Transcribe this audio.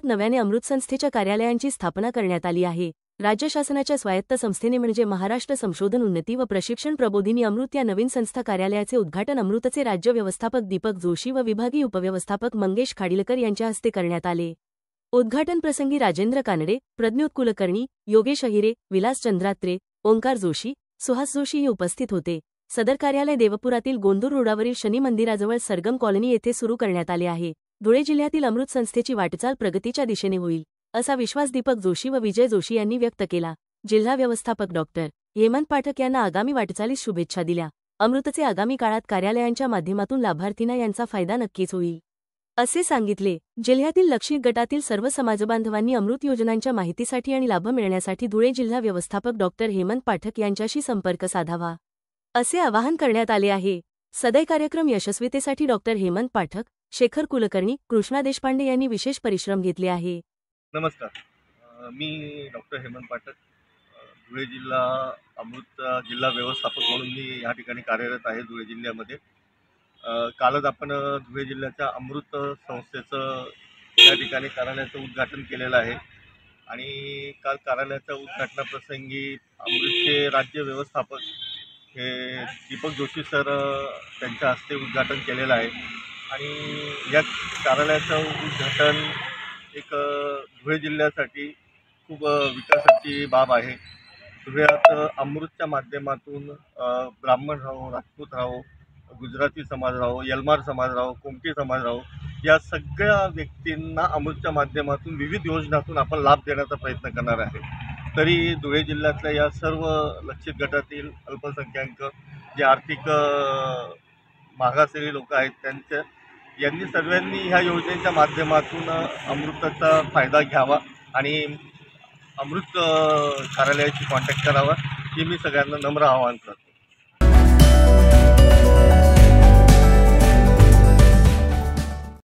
जिल्ह्यात नव्याने अमृत संस्थेच्या कार्यालयांची स्थापना करण्यात आली आहे। राज्य शासनाच्या स्वायत्त संस्थेने म्हणजे महाराष्ट्र संशोधन उन्नती व प्रशिक्षण प्रबोधिनी अमृत या नवीन संस्था कार्यालयाचे उद्घाटन अमृतचे राज्य व्यवस्थापक दीपक जोशी व विभागीय उपव्यवस्थापक मंगेश खाडीलकर यांच्या हस्ते करण्यात आले। उद्घाटन प्रसंगी राजेंद्र कानडे, प्रज्ञोत कुलकर्णी, योगेश अहिरे, विलास चंद्रात्रे, ओंकार जोशी, सुहास जोशी हे उपस्थित होते। सदर कार्यालय देवपुरातील गोंदूर रोडावरील शनी मंदिराजवळ सरगम कॉलनी येथे सुरू करण्यात आले आहे। धुळे जिल्ह्यातील अमृत संस्थेची वाटचाल प्रगतीच्या दिशेने होईल असा विश्वास दीपक जोशी व विजय जोशी यांनी व्यक्त केला। जिल्हा व्यवस्थापक डॉक्टर हेमंत पाठक यांना आगामी वाटचालीस शुभेच्छा दिल्या। अमृतचे आगामी काळात कार्यालयांच्या माध्यमातून लाभार्थींना यांचा फायदा नक्कीच होईल असे सांगितले। जिल्ह्यातील लक्षित गटातील सर्व समाजबांधवांनी अमृत योजनांच्या माहितीसाठी आणि लाभ मिळण्यासाठी धुळे जिल्हा व्यवस्थापक डॉक्टर हेमंत पाठक यांच्याशी संपर्क साधावा असे आवाहन करण्यात आले आहे। सदर कार्यक्रम यशस्वीतेसाठी डॉक्टर हेमंत पाठक, शेखर कुलकर्णी, कृष्णा देशपांडे यांनी विशेष परिश्रम घेतले आहे। नमस्कार, मी डॉक्टर हेमंत पाठक, धुळे जिल्हा अमृत जिल्हा व्यवस्थापक म्हणून मी या ठिकाणी कार्यरत आहे धुळे जिल्ह्यामध्ये। कालच आपण धुळे जिल्ह्याच्या अमृत संस्थेचं या ठिकाणी कार्यालयाचं उद्घाटन केलेलं आहे आणि काल कार्यालयाच्या उद्घाटनाप्रसंगी अमृतचे राज्य व्यवस्थापक हे दीपक जोशी सर त्यांच्या हस्ते उद्घाटन केलेलं आहे आणि या कार्यालयाचं उद्घाटन एक धुळे जिल्ह्यासाठी खूप विकासाची बाब आहे। धुळ्यात अमृतच्या माध्यमातून ब्राह्मण राहो, राजपूत राहो, गुजराती समाज राहो, यलमार समाज राहो, कोमटी समाज राहो, या सगळ्या व्यक्तींना अमृतच्या माध्यमातून विविध योजनातून आपण लाभ देण्याचा प्रयत्न करणार आहे। तरी धुळे जिल्ह्यातल्या या सर्व लक्षित गटातील अल्पसंख्याक जे आर्थिक मागासलेली लोक आहेत यांनी सर्वांनी ह्या योजनेच्या माध्यमातून अमृताचा फायदा घ्यावा आणि अमृत कार्यालयाशी कॉन्टॅक्ट करावा, हे मी सगळ्यांना नम्र आवाहन करतो।